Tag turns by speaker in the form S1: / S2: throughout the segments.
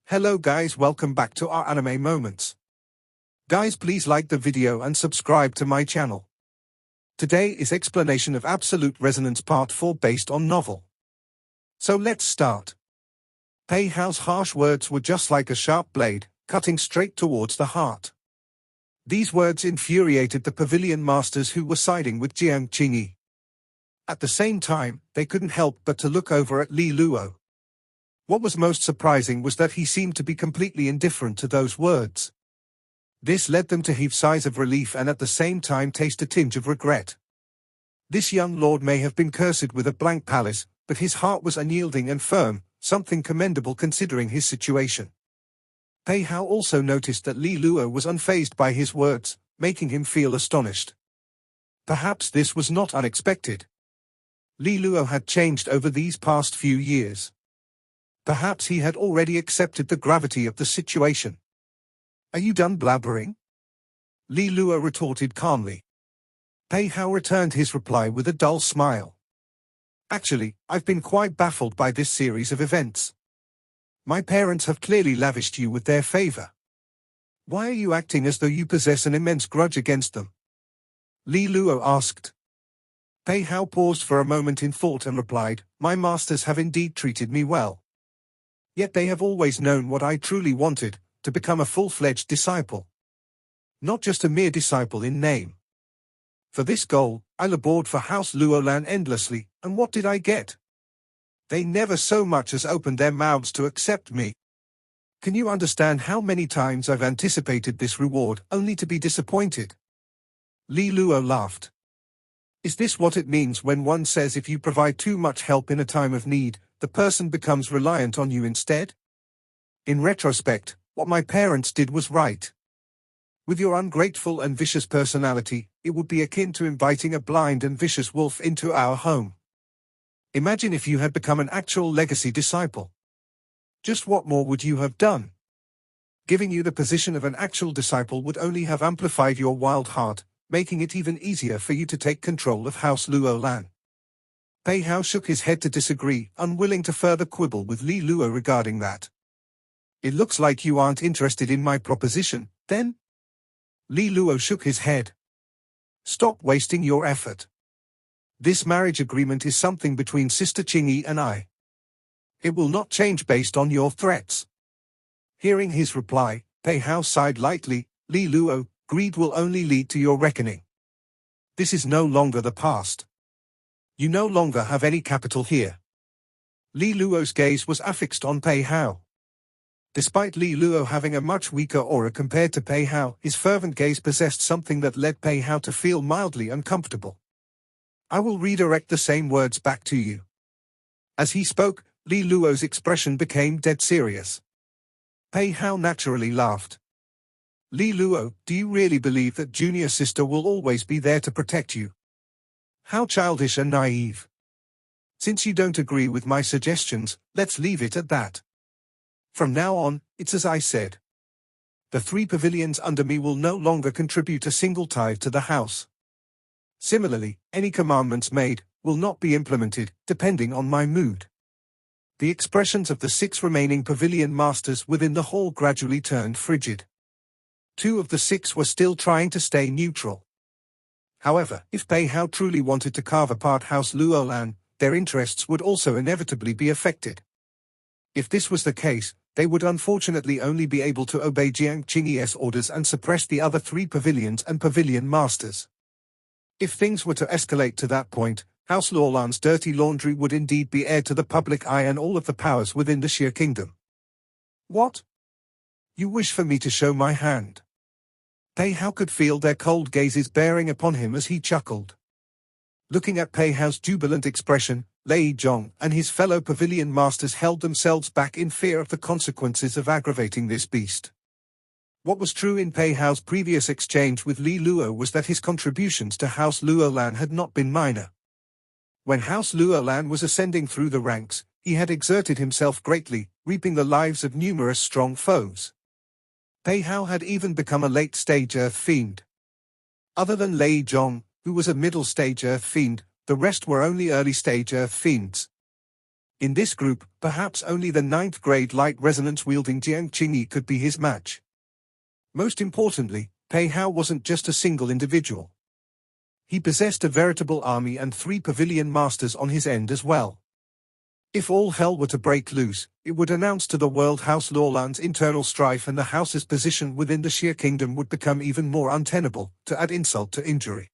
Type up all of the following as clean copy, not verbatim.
S1: Hello guys, welcome back to our anime moments. Guys, please like the video and subscribe to my channel. Today is explanation of Absolute Resonance Part 4 based on novel. So let's start. Pei Hao's harsh words were just like a sharp blade, cutting straight towards the heart. These words infuriated the pavilion masters who were siding with Jiang Qing'e. At the same time, they couldn't help but to look over at Li Luo. What was most surprising was that he seemed to be completely indifferent to those words. This led them to heave sighs of relief and at the same time taste a tinge of regret. This young lord may have been cursed with a blank palace, but his heart was unyielding and firm, something commendable considering his situation. Pei Hao also noticed that Li Luo was unfazed by his words, making him feel astonished. Perhaps this was not unexpected. Li Luo had changed over these past few years. Perhaps he had already accepted the gravity of the situation. Are you done blabbering? Li Luo retorted calmly. Pei Hao returned his reply with a dull smile. Actually, I've been quite baffled by this series of events. My parents have clearly lavished you with their favor. Why are you acting as though you possess an immense grudge against them? Li Luo asked. Pei Hao paused for a moment in thought and replied, My masters have indeed treated me well. Yet they have always known what I truly wanted, to become a full-fledged disciple. Not just a mere disciple in name. For this goal, I labored for House Loulan endlessly, and what did I get? They never so much as opened their mouths to accept me. Can you understand how many times I've anticipated this reward, only to be disappointed? Li Luo laughed. Is this what it means when one says if you provide too much help in a time of need, the person becomes reliant on you instead? In retrospect, what my parents did was right. With your ungrateful and vicious personality, it would be akin to inviting a blind and vicious wolf into our home. Imagine if you had become an actual legacy disciple. Just what more would you have done? Giving you the position of an actual disciple would only have amplified your wild heart, making it even easier for you to take control of House Loulan. Pei Hao shook his head to disagree, unwilling to further quibble with Li Luo regarding that. It looks like you aren't interested in my proposition, then? Li Luo shook his head. Stop wasting your effort. This marriage agreement is something between Sister Qing'e and I. It will not change based on your threats. Hearing his reply, Pei Hao sighed lightly. Li Luo, greed will only lead to your reckoning. This is no longer the past. You no longer have any capital here. Li Luo's gaze was affixed on Pei Hao. Despite Li Luo having a much weaker aura compared to Pei Hao, his fervent gaze possessed something that led Pei Hao to feel mildly uncomfortable. I will redirect the same words back to you. As he spoke, Li Luo's expression became dead serious. Pei Hao naturally laughed. Li Luo, do you really believe that junior sister will always be there to protect you? How childish and naive. Since you don't agree with my suggestions, let's leave it at that. From now on, it's as I said. The 3 pavilions under me will no longer contribute a single tithe to the house. Similarly, any commandments made will not be implemented, depending on my mood. The expressions of the 6 remaining pavilion masters within the hall gradually turned frigid. 2 of the 6 were still trying to stay neutral. However, if Pei Hao truly wanted to carve apart House Loulan, their interests would also inevitably be affected. If this was the case, they would unfortunately only be able to obey Jiang Qing'e's orders and suppress the other 3 pavilions and pavilion masters. If things were to escalate to that point, House Loulan's dirty laundry would indeed be aired to the public eye and all of the powers within the Xia Kingdom. What? You wish for me to show my hand? Pei Hao could feel their cold gazes bearing upon him as he chuckled. Looking at Pei Hao's jubilant expression, Lei Zhong and his fellow pavilion masters held themselves back in fear of the consequences of aggravating this beast. What was true in Pei Hao's previous exchange with Li Luo was that his contributions to House Loulan had not been minor. When House Loulan was ascending through the ranks, he had exerted himself greatly, reaping the lives of numerous strong foes. Pei Hao had even become a late-stage Earth Fiend. Other than Lei Zhong, who was a middle-stage Earth Fiend, the rest were only early-stage Earth Fiends. In this group, perhaps only the 9th grade light resonance-wielding Jiang Qing'e could be his match. Most importantly, Pei Hao wasn't just a single individual. He possessed a veritable army and 3 pavilion masters on his end as well. If all hell were to break loose, it would announce to the world House Loulan's internal strife, and the house's position within the Xia Kingdom would become even more untenable, to add insult to injury.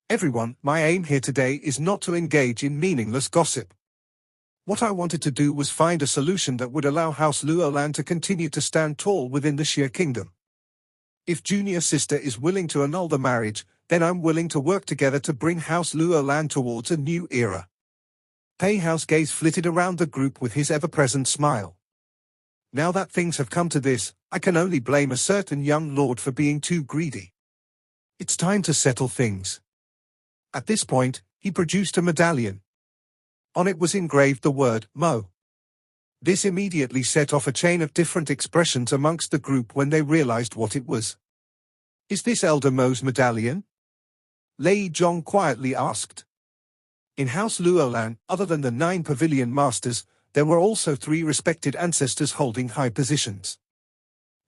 S1: Everyone, my aim here today is not to engage in meaningless gossip. What I wanted to do was find a solution that would allow House Loulan to continue to stand tall within the Xia Kingdom. If junior sister is willing to annul the marriage, then I'm willing to work together to bring House Loulan towards a new era. Pei Hao's gaze flitted around the group with his ever-present smile. Now that things have come to this, I can only blame a certain young lord for being too greedy. It's time to settle things. At this point, he produced a medallion. On it was engraved the word, Mo. This immediately set off a chain of different expressions amongst the group when they realized what it was. Is this Elder Mo's medallion? Lei Zhong quietly asked. In House Loulan, other than the 9 pavilion masters, there were also 3 respected ancestors holding high positions.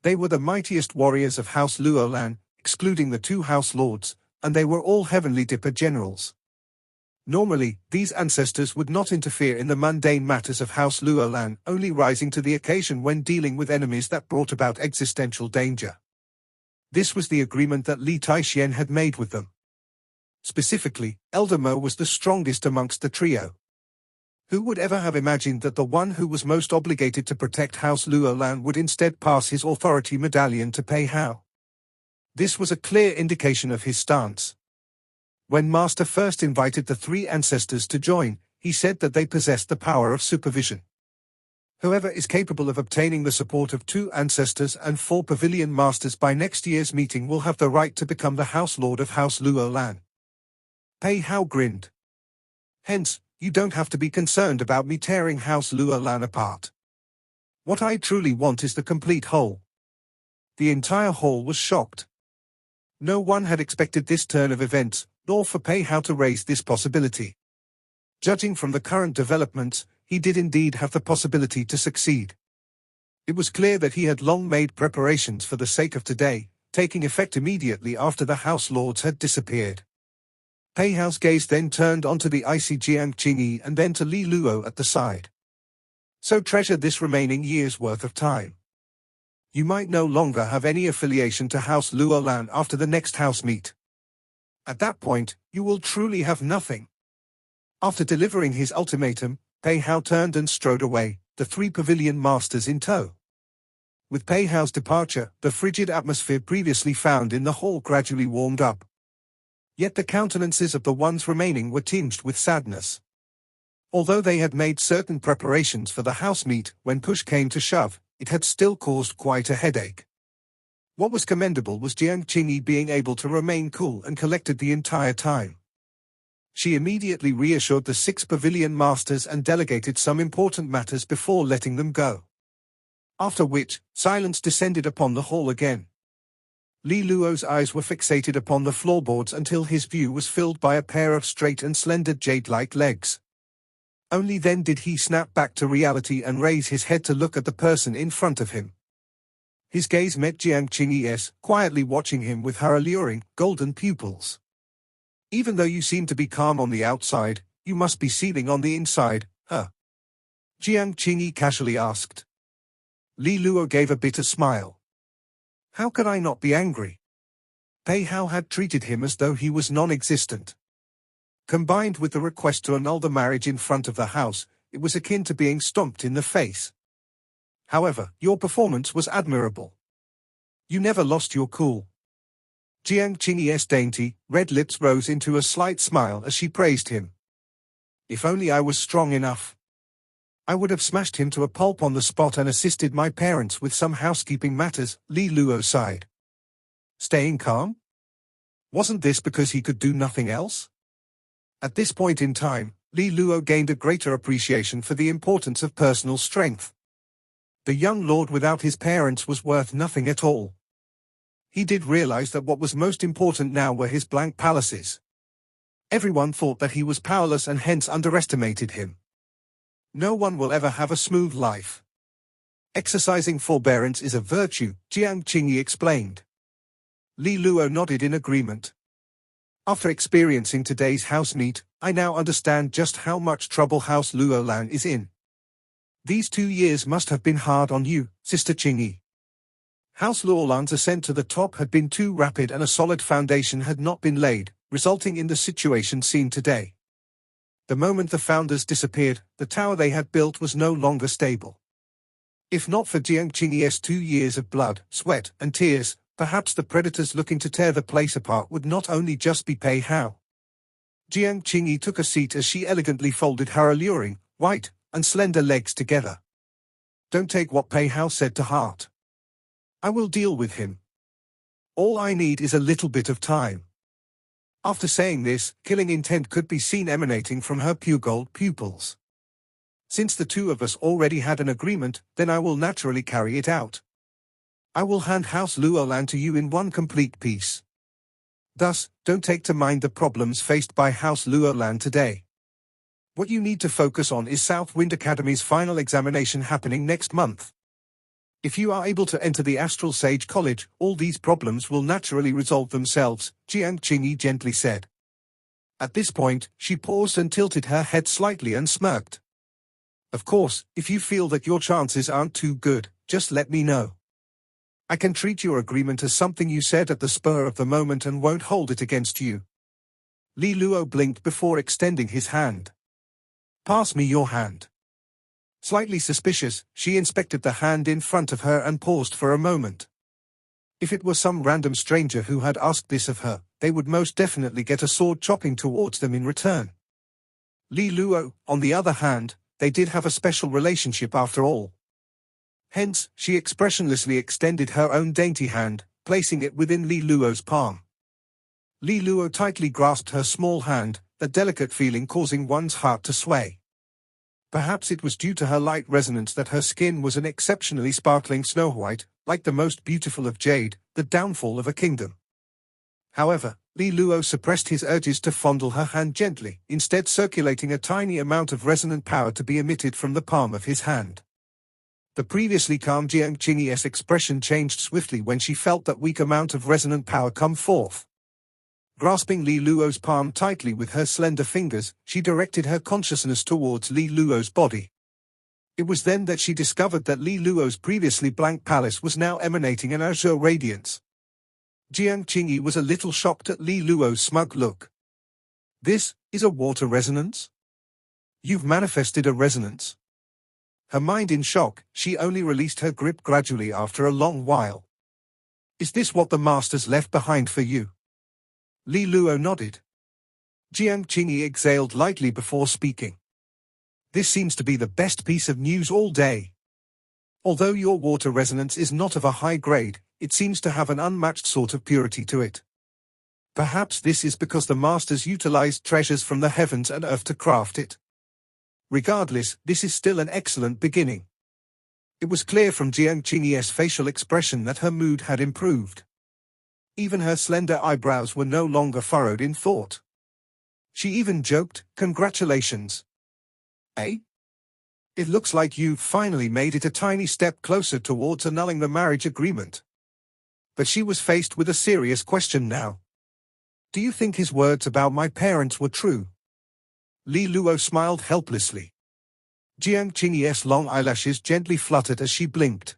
S1: They were the mightiest warriors of House Loulan, excluding the 2 house lords, and they were all heavenly dipper generals. Normally, these ancestors would not interfere in the mundane matters of House Loulan, only rising to the occasion when dealing with enemies that brought about existential danger. This was the agreement that Li Taixian had made with them. Specifically, Elder Mo was the strongest amongst the trio. Who would ever have imagined that the one who was most obligated to protect House Loulan would instead pass his authority medallion to Pei Hao? This was a clear indication of his stance. When Master first invited the 3 ancestors to join, he said that they possessed the power of supervision. Whoever is capable of obtaining the support of 2 ancestors and 4 pavilion masters by next year's meeting will have the right to become the House Lord of House Loulan. Pei Hao grinned. Hence, you don't have to be concerned about me tearing House Loulan apart. What I truly want is the complete whole. The entire hall was shocked. No one had expected this turn of events, nor for Pei Hao to raise this possibility. Judging from the current developments, he did indeed have the possibility to succeed. It was clear that he had long made preparations for the sake of today, taking effect immediately after the House Lords had disappeared. Pei Hao's gaze then turned onto the icy Jiang Qing'e and then to Li Luo at the side. So treasure this remaining year's worth of time. You might no longer have any affiliation to House Loulan after the next house meet. At that point, you will truly have nothing. After delivering his ultimatum, Pei Hao turned and strode away, the 3 pavilion masters in tow. With Pei Hao's departure, the frigid atmosphere previously found in the hall gradually warmed up. Yet the countenances of the ones remaining were tinged with sadness. Although they had made certain preparations for the house meet, when push came to shove, it had still caused quite a headache. What was commendable was Jiang Qing'e being able to remain cool and collected the entire time. She immediately reassured the 6 pavilion masters and delegated some important matters before letting them go. After which, silence descended upon the hall again. Li Luo's eyes were fixated upon the floorboards until his view was filled by a pair of straight and slender jade-like legs. Only then did he snap back to reality and raise his head to look at the person in front of him. His gaze met Jiang Qing'e's, quietly watching him with her alluring, golden pupils. Even though you seem to be calm on the outside, you must be seething on the inside, huh? Jiang Qing'e casually asked. Li Luo gave a bitter smile. How could I not be angry? Pei Hao had treated him as though he was non-existent. Combined with the request to annul the marriage in front of the house, it was akin to being stomped in the face. However, your performance was admirable. You never lost your cool. Jiang Qing'e's dainty, red lips rose into a slight smile as she praised him. If only I was strong enough. I would have smashed him to a pulp on the spot and assisted my parents with some housekeeping matters, Li Luo sighed. Staying calm? Wasn't this because he could do nothing else? At this point in time, Li Luo gained a greater appreciation for the importance of personal strength. The young lord without his parents was worth nothing at all. He did realize that what was most important now were his blank palaces. Everyone thought that he was powerless and hence underestimated him. No one will ever have a smooth life. Exercising forbearance is a virtue, Jiang Qing'e explained. Li Luo nodded in agreement. After experiencing today's house meet, I now understand just how much trouble House Loulan is in. These 2 years must have been hard on you, Sister Qing'e. House Loulan's ascent to the top had been too rapid and a solid foundation had not been laid, resulting in the situation seen today. The moment the founders disappeared, the tower they had built was no longer stable. If not for Jiang Qing'e's 2 years of blood, sweat, and tears, perhaps the predators looking to tear the place apart would not only just be Pei Hao. Jiang Qing'e took a seat as she elegantly folded her alluring, white, and slender legs together. Don't take what Pei Hao said to heart. I will deal with him. All I need is a little bit of time. After saying this, killing intent could be seen emanating from her pure-gold pupils. Since the two of us already had an agreement, then I will naturally carry it out. I will hand House Loulan to you in one complete piece. Thus, don't take to mind the problems faced by House Loulan today. What you need to focus on is South Wind Academy's final examination happening next month. If you are able to enter the Astral Sage College, all these problems will naturally resolve themselves, Jiang Qing'e gently said. At this point, she paused and tilted her head slightly and smirked. Of course, if you feel that your chances aren't too good, just let me know. I can treat your agreement as something you said at the spur of the moment and won't hold it against you. Li Luo blinked before extending his hand. Pass me your hand. Slightly suspicious, she inspected the hand in front of her and paused for a moment. If it were some random stranger who had asked this of her, they would most definitely get a sword chopping towards them in return. Li Luo, on the other hand, they did have a special relationship after all. Hence, she expressionlessly extended her own dainty hand, placing it within Li Luo's palm. Li Luo tightly grasped her small hand, a delicate feeling causing one's heart to sway. Perhaps it was due to her light resonance that her skin was an exceptionally sparkling snow white, like the most beautiful of jade, the downfall of a kingdom. However, Li Luo suppressed his urges to fondle her hand gently, instead circulating a tiny amount of resonant power to be emitted from the palm of his hand. The previously calm Jiang Qing'e's expression changed swiftly when she felt that weak amount of resonant power come forth. Grasping Li Luo's palm tightly with her slender fingers, she directed her consciousness towards Li Luo's body. It was then that she discovered that Li Luo's previously blank palace was now emanating an azure radiance. Jiang Qing'e was a little shocked at Li Luo's smug look. This is a water resonance? You've manifested a resonance. Her mind in shock, she only released her grip gradually after a long while. Is this what the masters left behind for you? Li Luo nodded. Jiang Qing'e exhaled lightly before speaking. This seems to be the best piece of news all day. Although your water resonance is not of a high grade, it seems to have an unmatched sort of purity to it. Perhaps this is because the masters utilized treasures from the heavens and earth to craft it. Regardless, this is still an excellent beginning. It was clear from Jiang Qing'e's facial expression that her mood had improved. Even her slender eyebrows were no longer furrowed in thought. She even joked, "Congratulations. Eh? It looks like you've finally made it a tiny step closer towards annulling the marriage agreement." But she was faced with a serious question now. Do you think his words about my parents were true? Li Luo smiled helplessly. Jiang Qing'e's long eyelashes gently fluttered as she blinked.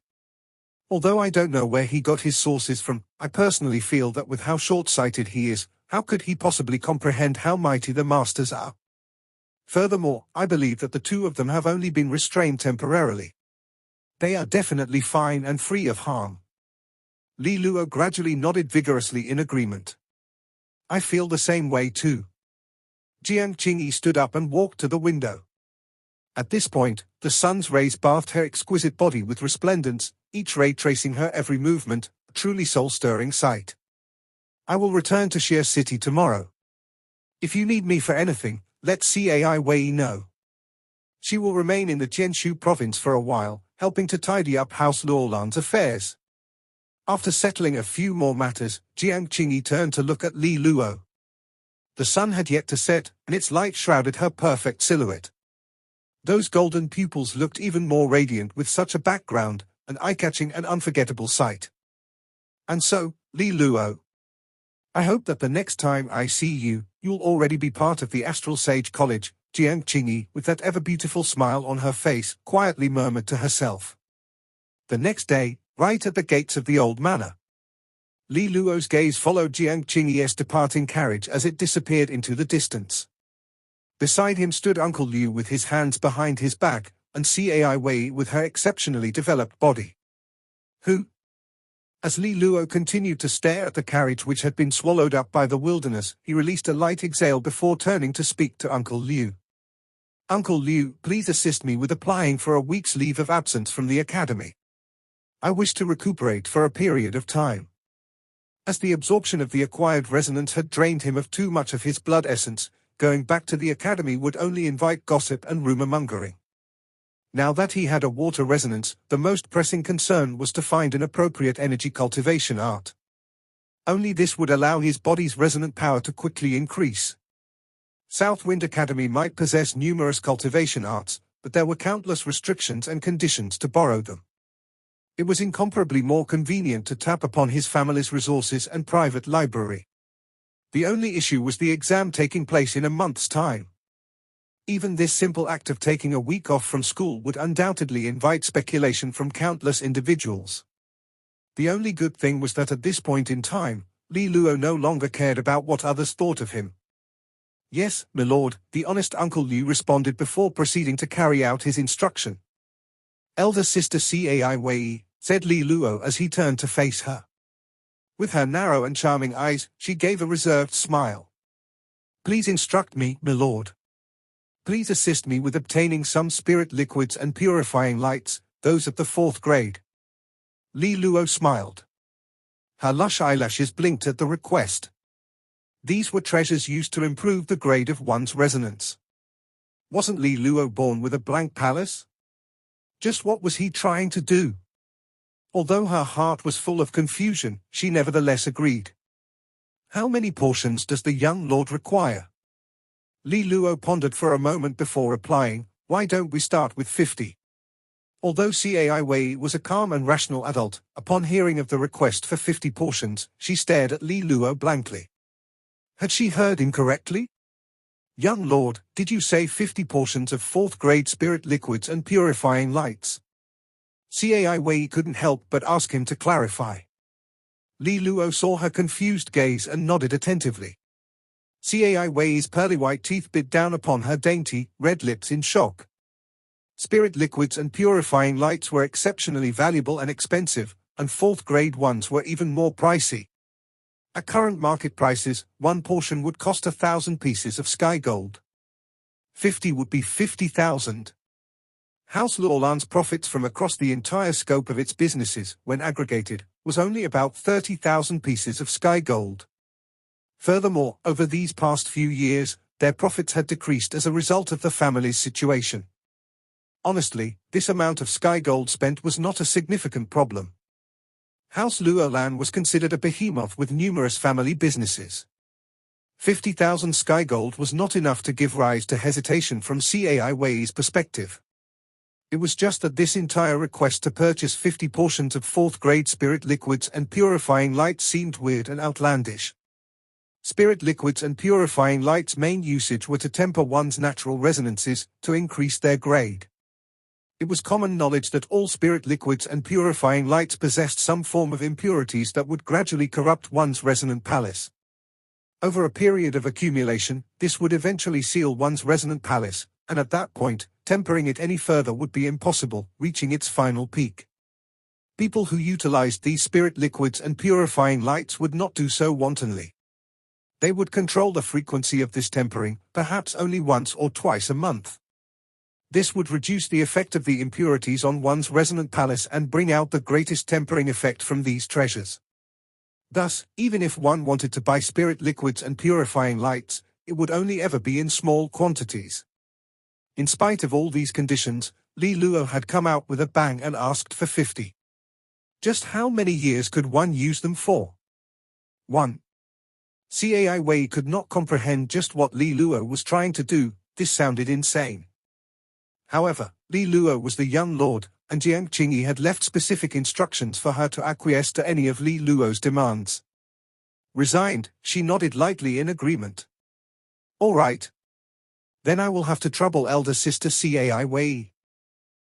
S1: Although I don't know where he got his sources from, I personally feel that with how short-sighted he is, how could he possibly comprehend how mighty the masters are? Furthermore, I believe that the two of them have only been restrained temporarily. They are definitely fine and free of harm. Li Luo gradually nodded vigorously in agreement. I feel the same way too. Jiang Qing'e stood up and walked to the window. At this point, the sun's rays bathed her exquisite body with resplendence, each ray tracing her every movement, a truly soul-stirring sight. I will return to Xia City tomorrow. If you need me for anything, let Cai Wei know. She will remain in the Jiangsu province for a while, helping to tidy up House Loulan's affairs. After settling a few more matters, Jiang Qing'e turned to look at Li Luo. The sun had yet to set, and its light shrouded her perfect silhouette. Those golden pupils looked even more radiant with such a background, an eye-catching and unforgettable sight. And so, Li Luo, I hope that the next time I see you, you'll already be part of the Astral Sage College, Jiang Qing'e, with that ever-beautiful smile on her face, quietly murmured to herself. The next day, right at the gates of the old manor, Li Luo's gaze followed Jiang Qing'e's departing carriage as it disappeared into the distance. Beside him stood Uncle Liu with his hands behind his back, and Cai Wei with her exceptionally developed body. Who? As Li Luo continued to stare at the carriage which had been swallowed up by the wilderness, he released a light exhale before turning to speak to Uncle Liu. Uncle Liu, please assist me with applying for a week's leave of absence from the academy. I wish to recuperate for a period of time. As the absorption of the acquired resonance had drained him of too much of his blood essence, going back to the academy would only invite gossip and rumor-mongering. Now that he had a water resonance, the most pressing concern was to find an appropriate energy cultivation art. Only this would allow his body's resonant power to quickly increase. Southwind Academy might possess numerous cultivation arts, but there were countless restrictions and conditions to borrow them. It was incomparably more convenient to tap upon his family's resources and private library. The only issue was the exam taking place in a month's time. Even this simple act of taking a week off from school would undoubtedly invite speculation from countless individuals. The only good thing was that at this point in time, Li Luo no longer cared about what others thought of him. Yes, my lord, the honest Uncle Liu responded before proceeding to carry out his instruction. Elder sister Cai Wei, said Li Luo as he turned to face her. With her narrow and charming eyes, she gave a reserved smile. Please instruct me, my lord. Please assist me with obtaining some spirit liquids and purifying lights, those of the 4th grade. Li Luo smiled. Her lush eyelashes blinked at the request. These were treasures used to improve the grade of one's resonance. Wasn't Li Luo born with a blank palace? Just what was he trying to do? Although her heart was full of confusion, she nevertheless agreed. How many portions does the young lord require? Li Luo pondered for a moment before replying, why don't we start with 50? Although Cai Wei was a calm and rational adult, upon hearing of the request for 50 portions, she stared at Li Luo blankly. Had she heard incorrectly? Young lord, did you say 50 portions of 4th grade spirit liquids and purifying lights? Cai Wei couldn't help but ask him to clarify. Li Luo saw her confused gaze and nodded attentively. Cai Wei's pearly white teeth bit down upon her dainty, red lips in shock. Spirit liquids and purifying lights were exceptionally valuable and expensive, and 4th grade ones were even more pricey. At current market prices, one portion would cost 1,000 pieces of sky gold. 50 would be 50,000. House Loulan's profits from across the entire scope of its businesses, when aggregated, was only about 30,000 pieces of sky gold. Furthermore, over these past few years, their profits had decreased as a result of the family's situation. Honestly, this amount of sky gold spent was not a significant problem. House Loulan was considered a behemoth with numerous family businesses. 50,000 sky gold was not enough to give rise to hesitation from Cai Wei's perspective. It was just that this entire request to purchase 50 portions of 4th grade spirit liquids and purifying lights seemed weird and outlandish. Spirit liquids and purifying lights' main usage were to temper one's natural resonances, to increase their grade. It was common knowledge that all spirit liquids and purifying lights possessed some form of impurities that would gradually corrupt one's resonant palace. Over a period of accumulation, this would eventually seal one's resonant palace, and at that point, tempering it any further would be impossible, reaching its final peak. People who utilized these spirit liquids and purifying lights would not do so wantonly. They would control the frequency of this tempering, perhaps only once or twice a month. This would reduce the effect of the impurities on one's resonant palace and bring out the greatest tempering effect from these treasures. Thus, even if one wanted to buy spirit liquids and purifying lights, it would only ever be in small quantities. In spite of all these conditions, Li Luo had come out with a bang and asked for 50. Just how many years could one use them for? 1. Cai Wei could not comprehend just what Li Luo was trying to do. This sounded insane. However, Li Luo was the young lord, and Jiang Qing'e had left specific instructions for her to acquiesce to any of Li Luo's demands. Resigned, she nodded lightly in agreement. All right. Then I will have to trouble elder sister Cai Wei.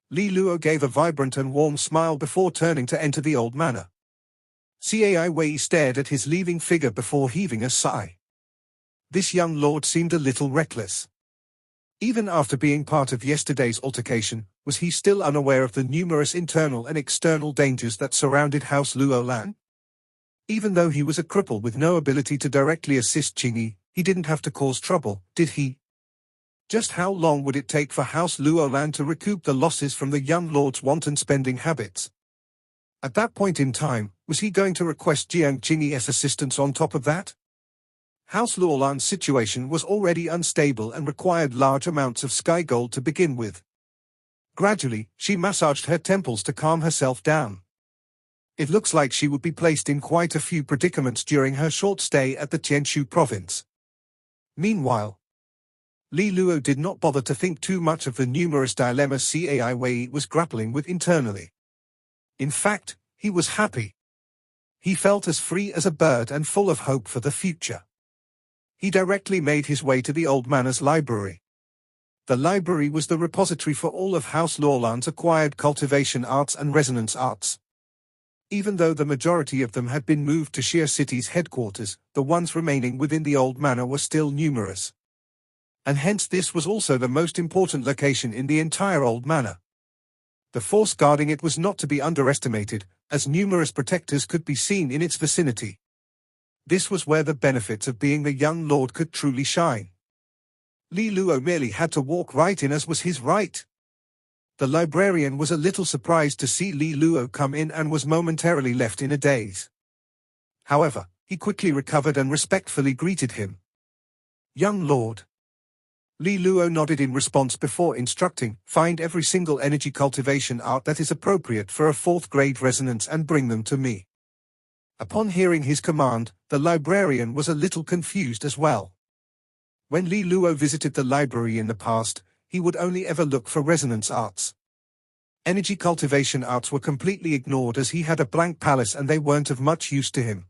S1: Li Luo gave a vibrant and warm smile before turning to enter the old manor. Cai Wei stared at his leaving figure before heaving a sigh. This young lord seemed a little reckless. Even after being part of yesterday's altercation, was he still unaware of the numerous internal and external dangers that surrounded House Loulan? Even though he was a cripple with no ability to directly assist Qing'e, he didn't have to cause trouble, did he? Just how long would it take for House Loulan to recoup the losses from the young lord's wanton spending habits? At that point in time, was he going to request Jiang Qing'e's assistance on top of that? House Loulan's situation was already unstable and required large amounts of sky gold to begin with. Gradually, she massaged her temples to calm herself down. It looks like she would be placed in quite a few predicaments during her short stay at the Tianshu province. Meanwhile, Li Luo did not bother to think too much of the numerous dilemmas Cai Wei was grappling with internally. In fact, he was happy. He felt as free as a bird and full of hope for the future. He directly made his way to the old manor's library. The library was the repository for all of House Loulan's acquired cultivation arts and resonance arts. Even though the majority of them had been moved to Xia City's headquarters, the ones remaining within the old manor were still numerous. And hence this was also the most important location in the entire old manor. The force guarding it was not to be underestimated, as numerous protectors could be seen in its vicinity. This was where the benefits of being the young lord could truly shine. Li Luo merely had to walk right in as was his right. The librarian was a little surprised to see Li Luo come in and was momentarily left in a daze. However, he quickly recovered and respectfully greeted him. Young lord. Li Luo nodded in response before instructing, find every single energy cultivation art that is appropriate for a 4th grade resonance and bring them to me. Upon hearing his command, the librarian was a little confused as well. When Li Luo visited the library in the past, he would only ever look for resonance arts. Energy cultivation arts were completely ignored as he had a blank palace and they weren't of much use to him.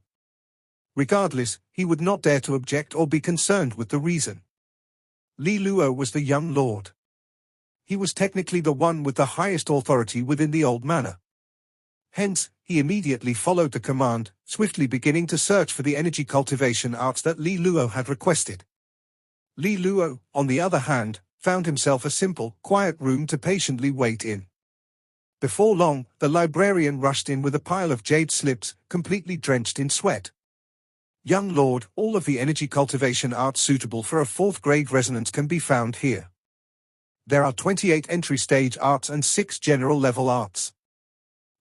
S1: Regardless, he would not dare to object or be concerned with the reason. Li Luo was the young lord. He was technically the one with the highest authority within the old manor. Hence, he immediately followed the command, swiftly beginning to search for the energy cultivation arts that Li Luo had requested. Li Luo, on the other hand, found himself a simple, quiet room to patiently wait in. Before long, the librarian rushed in with a pile of jade slips, completely drenched in sweat. Young lord, all of the energy cultivation arts suitable for a 4th grade resonance can be found here. There are 28 entry stage arts and 6 general level arts.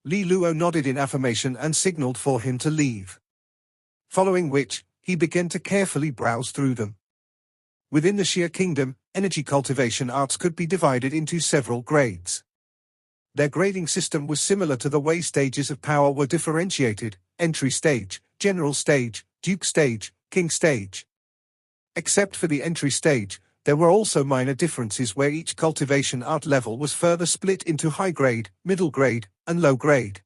S1: Li Luo nodded in affirmation and signaled for him to leave. Following which, he began to carefully browse through them. Within the Xia Kingdom, energy cultivation arts could be divided into several grades. Their grading system was similar to the way stages of power were differentiated: entry stage, general stage, duke stage, king stage. Except for the entry stage, there were also minor differences where each cultivation art level was further split into high grade, middle grade, and low grade.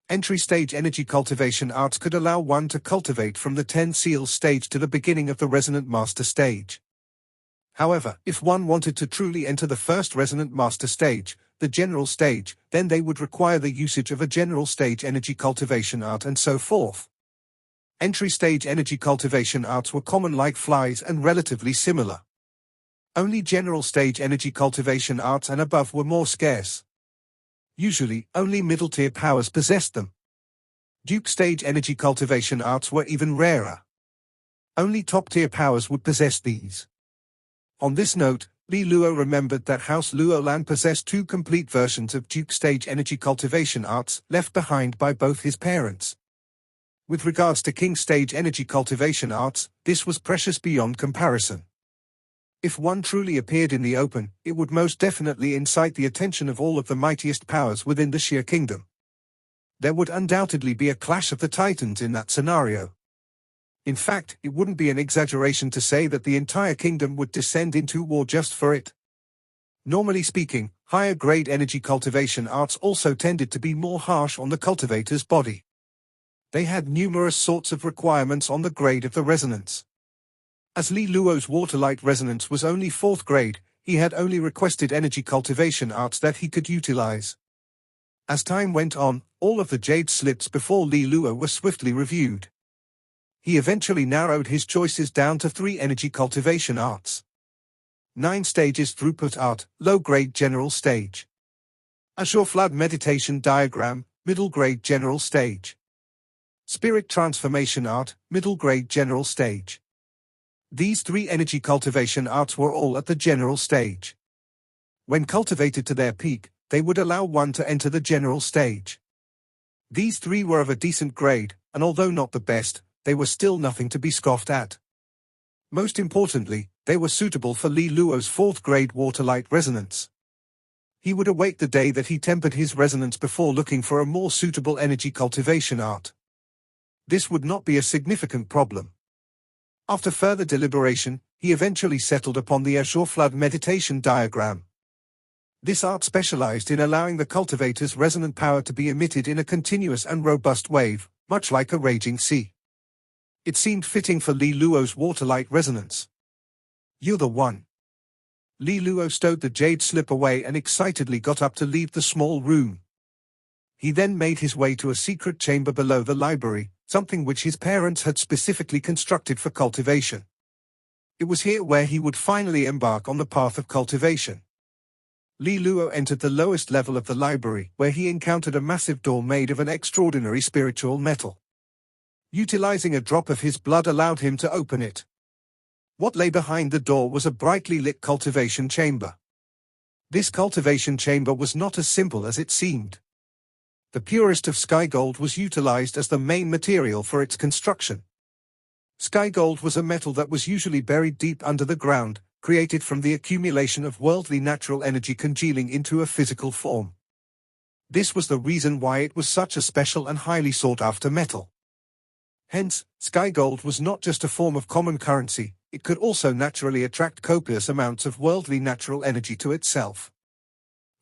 S1: Entry stage energy cultivation arts could allow one to cultivate from the 10 seals stage to the beginning of the resonant master stage. However, if one wanted to truly enter the first resonant master stage, the general stage, then they would require the usage of a general stage energy cultivation art and so forth. Entry stage energy cultivation arts were common like flies and relatively similar. Only general stage energy cultivation arts and above were more scarce. Usually, only middle-tier powers possessed them. Duke stage energy cultivation arts were even rarer. Only top-tier powers would possess these. On this note, Li Luo remembered that House Loulan possessed 2 complete versions of Duke stage energy cultivation arts, left behind by both his parents. With regards to King stage energy cultivation arts, this was precious beyond comparison. If one truly appeared in the open, it would most definitely incite the attention of all of the mightiest powers within the Xia Kingdom. There would undoubtedly be a clash of the titans in that scenario. In fact, it wouldn't be an exaggeration to say that the entire kingdom would descend into war just for it. Normally speaking, higher-grade energy cultivation arts also tended to be more harsh on the cultivator's body. They had numerous sorts of requirements on the grade of the resonance. As Li Luo's water-light resonance was only 4th grade, he had only requested energy cultivation arts that he could utilize. As time went on, all of the jade slips before Li Luo were swiftly reviewed. He eventually narrowed his choices down to 3 energy cultivation arts. 9 stages: throughput art, low-grade general stage. Azure flood meditation diagram, middle-grade general stage. Spirit transformation art, middle-grade general stage. These 3 energy cultivation arts were all at the general stage. When cultivated to their peak, they would allow one to enter the general stage. These 3 were of a decent grade, and although not the best, they were still nothing to be scoffed at. Most importantly, they were suitable for Li Luo's 4th grade water-light resonance. He would await the day that he tempered his resonance before looking for a more suitable energy cultivation art. This would not be a significant problem. After further deliberation, he eventually settled upon the Azure flood meditation diagram. This art specialized in allowing the cultivator's resonant power to be emitted in a continuous and robust wave, much like a raging sea. It seemed fitting for Li Luo's water-light resonance. "You're the one." Li Luo stowed the jade slip away and excitedly got up to leave the small room. He then made his way to a secret chamber below the library, something which his parents had specifically constructed for cultivation. It was here where he would finally embark on the path of cultivation. Li Luo entered the lowest level of the library, where he encountered a massive door made of an extraordinary spiritual metal. Utilizing a drop of his blood allowed him to open it. What lay behind the door was a brightly lit cultivation chamber. This cultivation chamber was not as simple as it seemed. The purest of sky gold was utilized as the main material for its construction. Sky gold was a metal that was usually buried deep under the ground, created from the accumulation of worldly natural energy congealing into a physical form. This was the reason why it was such a special and highly sought-after metal. Hence, sky gold was not just a form of common currency, it could also naturally attract copious amounts of worldly natural energy to itself.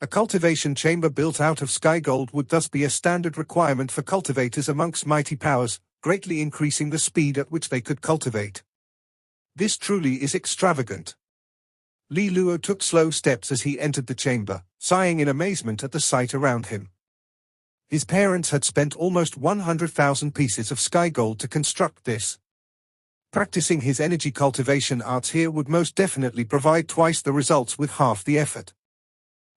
S1: A cultivation chamber built out of sky gold would thus be a standard requirement for cultivators amongst mighty powers, greatly increasing the speed at which they could cultivate. This truly is extravagant. Li Luo took slow steps as he entered the chamber, sighing in amazement at the sight around him. His parents had spent almost 100,000 pieces of sky gold to construct this. Practicing his energy cultivation arts here would most definitely provide twice the results with half the effort.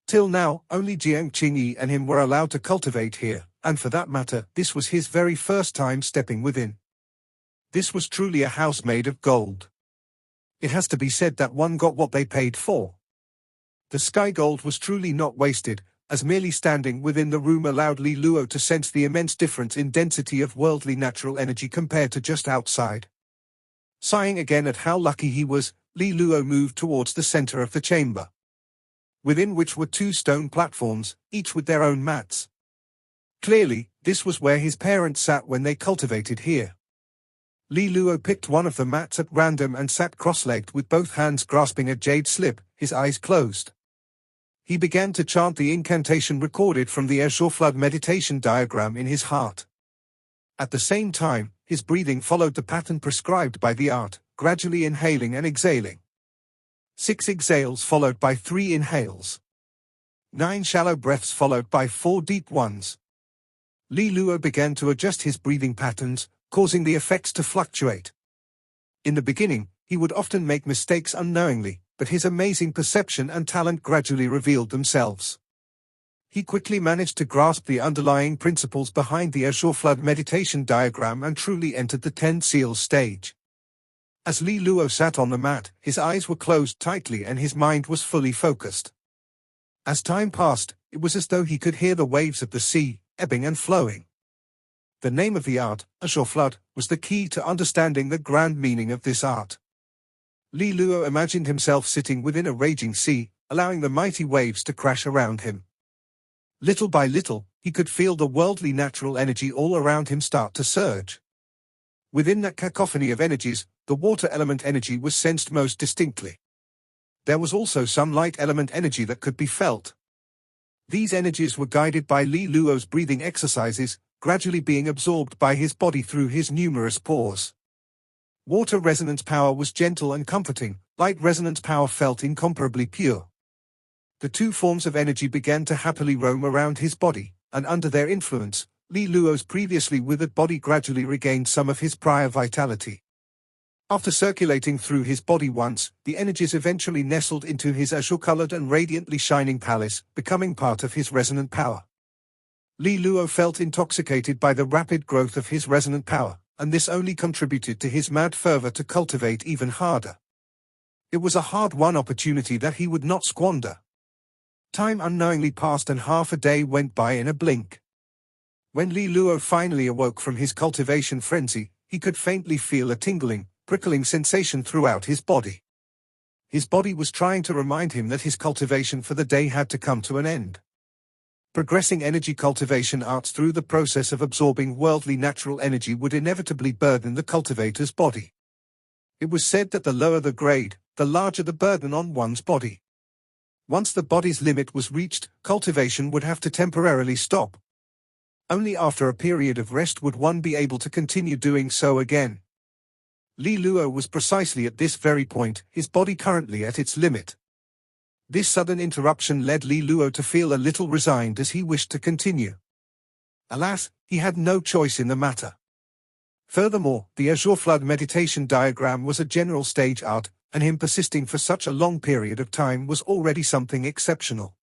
S1: Till now, only Jiang Qing'e and him were allowed to cultivate here, and for that matter, this was his very first time stepping within. This was truly a house made of gold. It has to be said that one got what they paid for. The sky gold was truly not wasted, as merely standing within the room allowed Li Luo to sense the immense difference in density of worldly natural energy compared to just outside. Sighing again at how lucky he was, Li Luo moved towards the center of the chamber, within which were 2 stone platforms, each with their own mats. Clearly, this was where his parents sat when they cultivated here. Li Luo picked one of the mats at random and sat cross-legged with both hands grasping a jade slip, his eyes closed. He began to chant the incantation recorded from the Azure flood meditation diagram in his heart. At the same time, his breathing followed the pattern prescribed by the art, gradually inhaling and exhaling. 6 exhales followed by 3 inhales. 9 shallow breaths followed by 4 deep ones. Li Luo began to adjust his breathing patterns, causing the effects to fluctuate. In the beginning, he would often make mistakes unknowingly, but his amazing perception and talent gradually revealed themselves. He quickly managed to grasp the underlying principles behind the Azure flood meditation diagram and truly entered the 10 seals stage. As Li Luo sat on the mat, his eyes were closed tightly and his mind was fully focused. As time passed, it was as though he could hear the waves of the sea, ebbing and flowing. The name of the art, Azure flood, was the key to understanding the grand meaning of this art. Li Luo imagined himself sitting within a raging sea, allowing the mighty waves to crash around him. Little by little, he could feel the worldly natural energy all around him start to surge. Within that cacophony of energies, the water element energy was sensed most distinctly. There was also some light element energy that could be felt. These energies were guided by Li Luo's breathing exercises, gradually being absorbed by his body through his numerous pores. Water resonance power was gentle and comforting, light resonance power felt incomparably pure. The two forms of energy began to happily roam around his body, and under their influence, Li Luo's previously withered body gradually regained some of his prior vitality. After circulating through his body once, the energies eventually nestled into his azure-colored and radiantly shining palace, becoming part of his resonant power. Li Luo felt intoxicated by the rapid growth of his resonant power, and this only contributed to his mad fervor to cultivate even harder. It was a hard-won opportunity that he would not squander. Time unknowingly passed and half a day went by in a blink. When Li Luo finally awoke from his cultivation frenzy, he could faintly feel a tingling, prickling sensation throughout his body. His body was trying to remind him that his cultivation for the day had to come to an end. Progressing energy cultivation arts through the process of absorbing worldly natural energy would inevitably burden the cultivator's body. It was said that the lower the grade, the larger the burden on one's body. Once the body's limit was reached, cultivation would have to temporarily stop. Only after a period of rest would one be able to continue doing so again. Li Luo was precisely at this very point, his body currently at its limit. This sudden interruption led Li Luo to feel a little resigned as he wished to continue. Alas, he had no choice in the matter. Furthermore, the Azure Flood meditation diagram was a general stage art, and him persisting for such a long period of time was already something exceptional.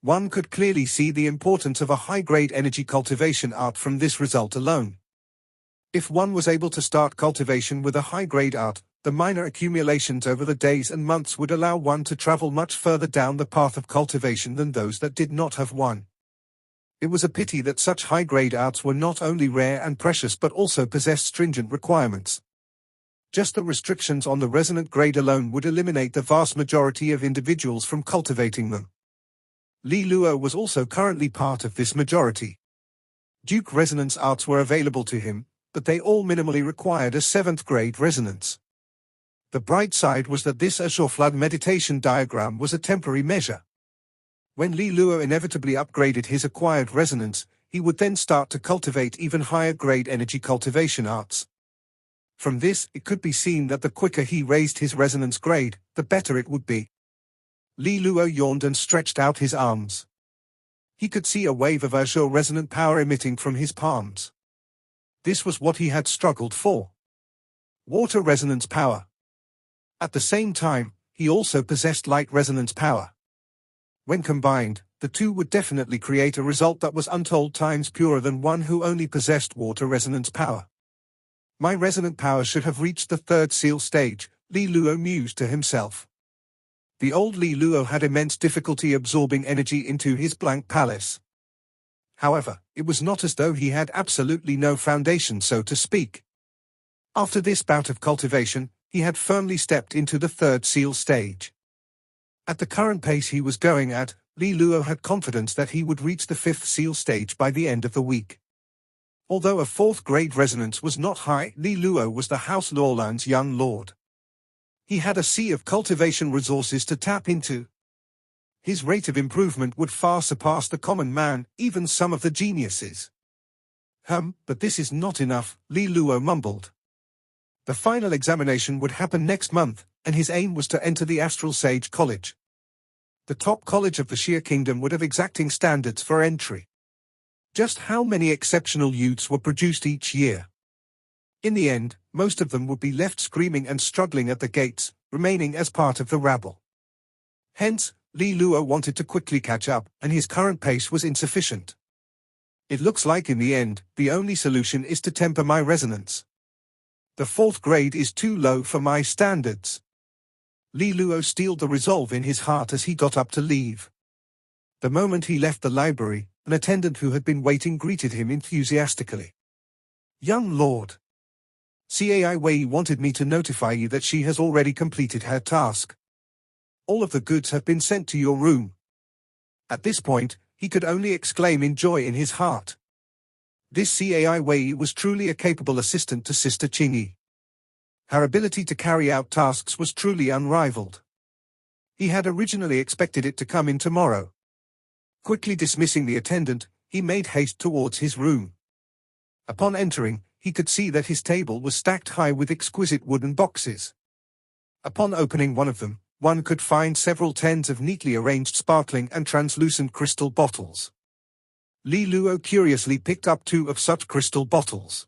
S1: One could clearly see the importance of a high-grade energy cultivation art from this result alone. If one was able to start cultivation with a high-grade art, the minor accumulations over the days and months would allow one to travel much further down the path of cultivation than those that did not have one. It was a pity that such high-grade arts were not only rare and precious but also possessed stringent requirements. Just the restrictions on the resonant grade alone would eliminate the vast majority of individuals from cultivating them. Li Luo was also currently part of this majority. Duke resonance arts were available to him, but they all minimally required a 7th grade resonance. The bright side was that this Azure Flood meditation diagram was a temporary measure. When Li Luo inevitably upgraded his acquired resonance, he would then start to cultivate even higher grade energy cultivation arts. From this, it could be seen that the quicker he raised his resonance grade, the better it would be. Li Luo yawned and stretched out his arms. He could see a wave of azure resonant power emitting from his palms. This was what he had struggled for. Water resonance power. At the same time, he also possessed light resonance power. When combined, the two would definitely create a result that was untold times purer than one who only possessed water resonance power. My resonant power should have reached the 3rd seal stage, Li Luo mused to himself. The old Li Luo had immense difficulty absorbing energy into his blank palace. However, it was not as though he had absolutely no foundation, so to speak. After this bout of cultivation, he had firmly stepped into the 3rd seal stage. At the current pace he was going at, Li Luo had confidence that he would reach the 5th seal stage by the end of the week. Although a 4th grade resonance was not high, Li Luo was the House Loulan's young lord. He had a sea of cultivation resources to tap into. His rate of improvement would far surpass the common man, even some of the geniuses. But this is not enough, Li Luo mumbled. The final examination would happen next month, and his aim was to enter the Astral Sage College. The top college of the Xia Kingdom would have exacting standards for entry. Just how many exceptional youths were produced each year? In the end, most of them would be left screaming and struggling at the gates, remaining as part of the rabble. Hence, Li Luo wanted to quickly catch up, and his current pace was insufficient. It looks like in the end, the only solution is to temper my resonance. The 4th grade is too low for my standards. Li Luo steeled the resolve in his heart as he got up to leave. The moment he left the library, an attendant who had been waiting greeted him enthusiastically. Young lord, Cai Wei wanted me to notify you that she has already completed her task. All of the goods have been sent to your room. At this point, he could only exclaim in joy in his heart. This Cai Wei was truly a capable assistant to Sister Qing'e. Her ability to carry out tasks was truly unrivaled. He had originally expected it to come in tomorrow. Quickly dismissing the attendant, he made haste towards his room. Upon entering, he could see that his table was stacked high with exquisite wooden boxes. Upon opening one of them, one could find several tens of neatly arranged sparkling and translucent crystal bottles. Li Luo curiously picked up 2 of such crystal bottles.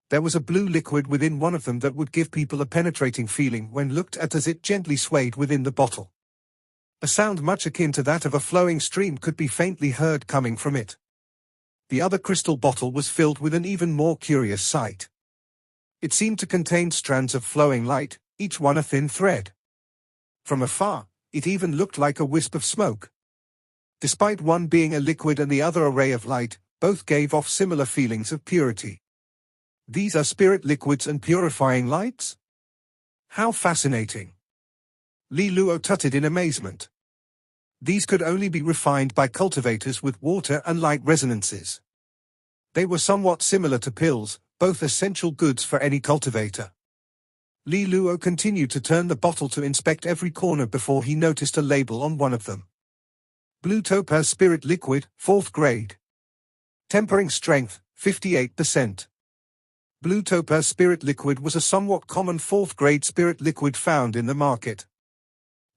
S1: There was a blue liquid within one of them that would give people a penetrating feeling when looked at as it gently swayed within the bottle. A sound much akin to that of a flowing stream could be faintly heard coming from it. The other crystal bottle was filled with an even more curious sight. It seemed to contain strands of flowing light, each one a thin thread. From afar, it even looked like a wisp of smoke. Despite one being a liquid and the other a ray of light, both gave off similar feelings of purity. These are spirit liquids and purifying lights? How fascinating! Li Luo tutted in amazement. These could only be refined by cultivators with water and light resonances. They were somewhat similar to pills, both essential goods for any cultivator. Li Luo continued to turn the bottle to inspect every corner before he noticed a label on one of them. Blue Topaz Spirit Liquid, 4th grade. Tempering strength, 58%. Blue Topaz Spirit Liquid was a somewhat common 4th grade spirit liquid found in the market.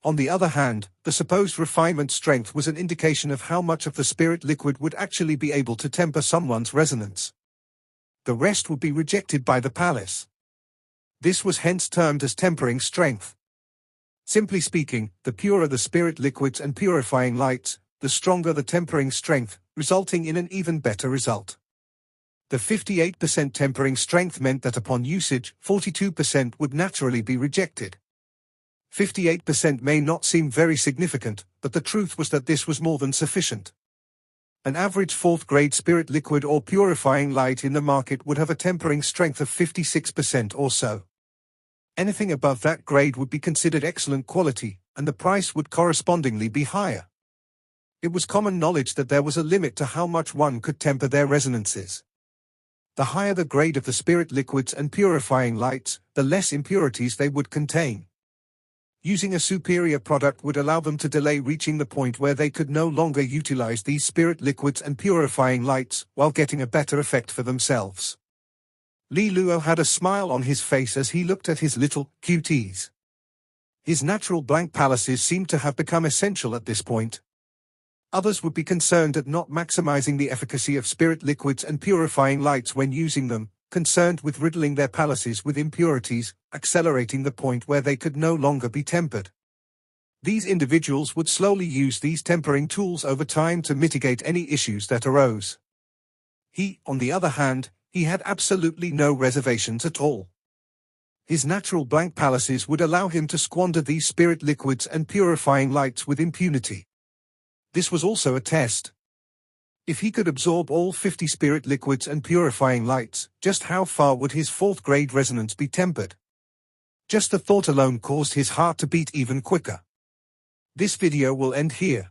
S1: On the other hand, the supposed refinement strength was an indication of how much of the spirit liquid would actually be able to temper someone's resonance. The rest would be rejected by the palace. This was hence termed as tempering strength. Simply speaking, the purer the spirit liquids and purifying lights, the stronger the tempering strength, resulting in an even better result. The 58% tempering strength meant that upon usage, 42% would naturally be rejected. 58% may not seem very significant, but the truth was that this was more than sufficient. An average 4th grade spirit liquid or purifying light in the market would have a tempering strength of 56% or so. Anything above that grade would be considered excellent quality, and the price would correspondingly be higher. It was common knowledge that there was a limit to how much one could temper their resonances. The higher the grade of the spirit liquids and purifying lights, the less impurities they would contain. Using a superior product would allow them to delay reaching the point where they could no longer utilize these spirit liquids and purifying lights while getting a better effect for themselves. Li Luo had a smile on his face as he looked at his little cuties. His natural blank palaces seemed to have become essential at this point. Others would be concerned at not maximizing the efficacy of spirit liquids and purifying lights when using them, concerned with riddling their palaces with impurities, accelerating the point where they could no longer be tempered. These individuals would slowly use these tempering tools over time to mitigate any issues that arose. He, on the other hand, he had absolutely no reservations at all. His natural blank palaces would allow him to squander these spirit liquids and purifying lights with impunity. This was also a test. If he could absorb all 50 spirit liquids and purifying lights, just how far would his 4th grade resonance be tempered? Just the thought alone caused his heart to beat even quicker. This video will end here.